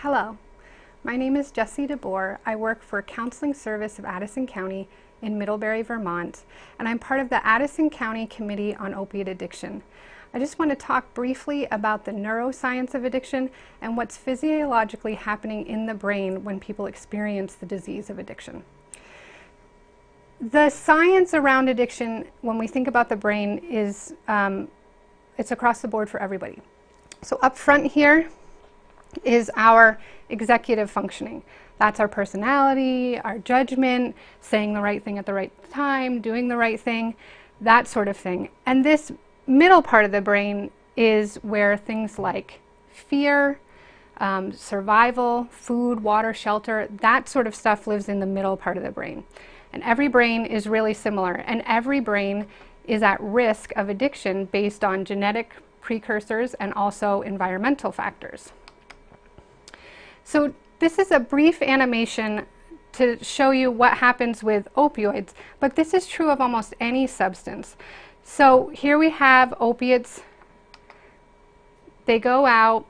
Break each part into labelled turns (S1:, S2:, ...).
S1: Hello, my name is Jessi DeBoer. I work for Counseling Service of Addison County in Middlebury, Vermont, and I'm part of the Addison County Committee on Opiate Addiction. I just want to talk briefly about the neuroscience of addiction and what's physiologically happening in the brain when people experience the disease of addiction. The science around addiction, when we think about the brain, is it's across the board for everybody. So up front here is our executive functioning. That's our personality, our judgment, saying the right thing at the right time, doing the right thing, that sort of thing. And this middle part of the brain is where things like fear, survival, food, water, shelter, that sort of stuff lives in the middle part of the brain. And every brain is really similar, and every brain is at risk of addiction based on genetic precursors and also environmental factors. So this is a brief animation to show you what happens with opioids, but this is true of almost any substance. So here we have opiates. They go out.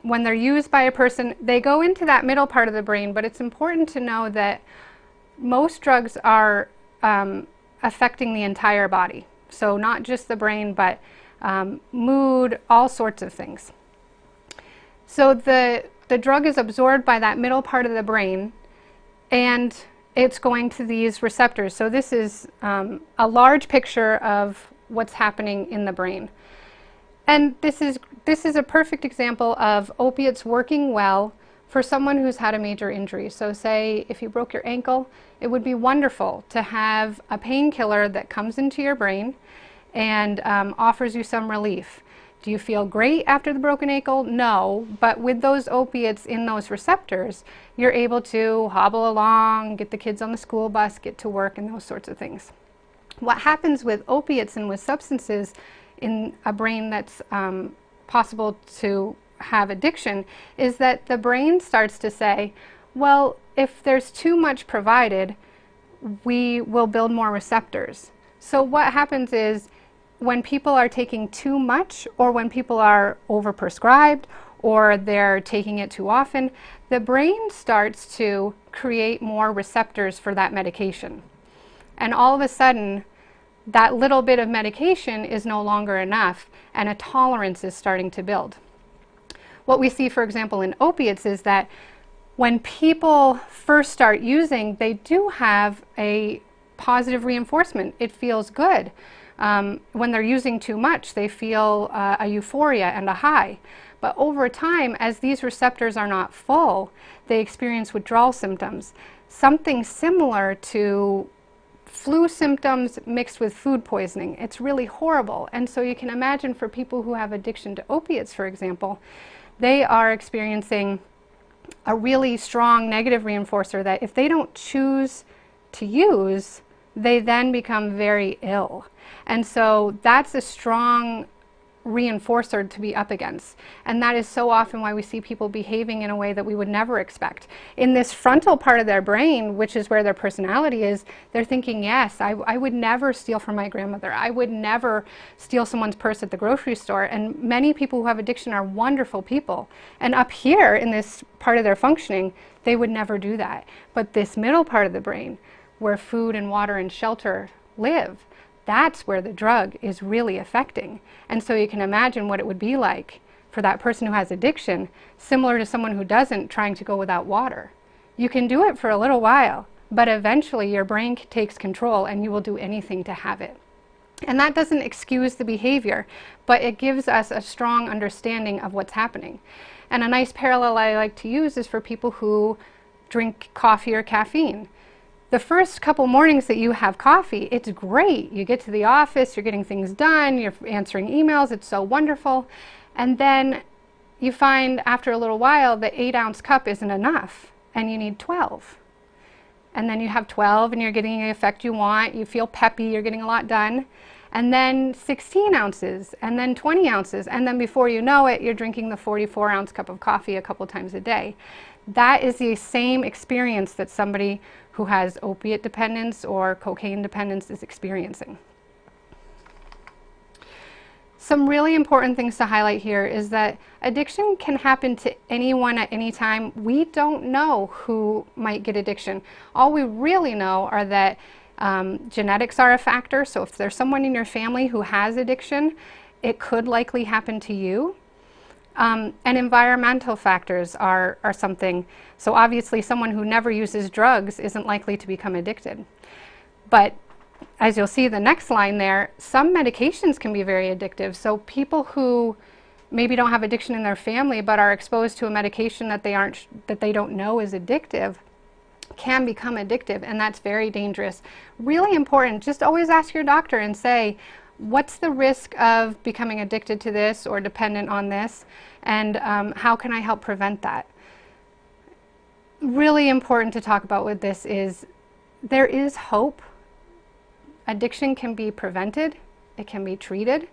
S1: When they're used by a person, they go into that middle part of the brain, but it's important to know that most drugs are affecting the entire body. So not just the brain, but mood, all sorts of things. So the drug is absorbed by that middle part of the brain, and it's going to these receptors. So this is a large picture of what's happening in the brain. And this is a perfect example of opiates working well for someone who's had a major injury. So say if you broke your ankle, it would be wonderful to have a painkiller that comes into your brain and offers you some relief. Do you feel great after the broken ankle? No, but with those opiates in those receptors, you're able to hobble along, get the kids on the school bus, get to work, and those sorts of things. What happens with opiates and with substances in a brain that's possible to have addiction is that the brain starts to say, well, if there's too much provided, we will build more receptors. So what happens is when people are taking too much, or when people are overprescribed, or they're taking it too often, the brain starts to create more receptors for that medication. And all of a sudden, that little bit of medication is no longer enough, and a tolerance is starting to build. What we see, for example, in opiates is that when people first start using, they do have a positive reinforcement. It feels good. When they're using too much, they feel a euphoria and a high. But over time, as these receptors are not full, they experience withdrawal symptoms. Something similar to flu symptoms mixed with food poisoning. It's really horrible. And so you can imagine for people who have addiction to opiates, for example, they are experiencing a really strong negative reinforcer that if they don't choose to use, they then become very ill. And so that's a strong reinforcer to be up against. And that is so often why we see people behaving in a way that we would never expect. In this frontal part of their brain, which is where their personality is, they're thinking, yes, I would never steal from my grandmother. I would never steal someone's purse at the grocery store. And many people who have addiction are wonderful people. And up here in this part of their functioning, they would never do that. But this middle part of the brain, where food and water and shelter live, that's where the drug is really affecting. And so you can imagine what it would be like for that person who has addiction, similar to someone who doesn't, trying to go without water. You can do it for a little while, but eventually your brain takes control and you will do anything to have it. And that doesn't excuse the behavior, but it gives us a strong understanding of what's happening. And a nice parallel I like to use is for people who drink coffee or caffeine. The first couple mornings that you have coffee, it's great. You get to the office, you're getting things done, you're answering emails, it's so wonderful. And then you find after a little while the 8-ounce cup isn't enough and you need 12. And then you have 12 and you're getting the effect you want, you feel peppy, you're getting a lot done. And then 16 ounces, and then 20 ounces, and then before you know it, you're drinking the 44-ounce cup of coffee a couple times a day. That is the same experience that somebody who has opiate dependence or cocaine dependence is experiencing. Some really important things to highlight here is that addiction can happen to anyone at any time. We don't know who might get addiction. All we really know are that genetics are a factor. So if there's someone in your family who has addiction, it could likely happen to you. And environmental factors are something. So obviously someone who never uses drugs isn't likely to become addicted. But as you'll see the next line there, some medications can be very addictive. So people who maybe don't have addiction in their family but are exposed to a medication that they don't know is addictive can become addictive, and that's very dangerous. Really important, just always ask your doctor and say, what's the risk of becoming addicted to this or dependent on this, and how can I help prevent that? Really important to talk about with this is there is hope. Addiction can be prevented, it can be treated,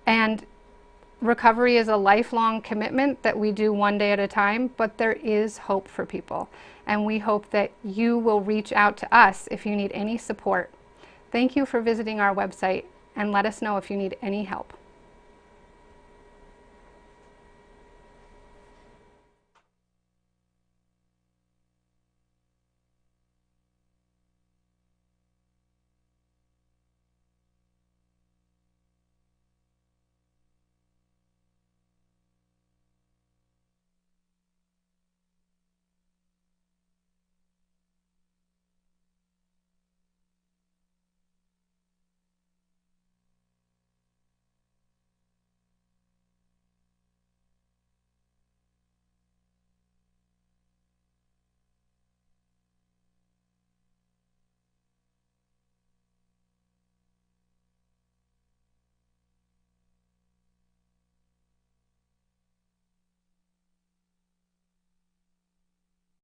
S1: and recovery is a lifelong commitment that we do one day at a time, but there is hope for people. And we hope that you will reach out to us if you need any support. Thank you for visiting our website, and let us know if you need any help.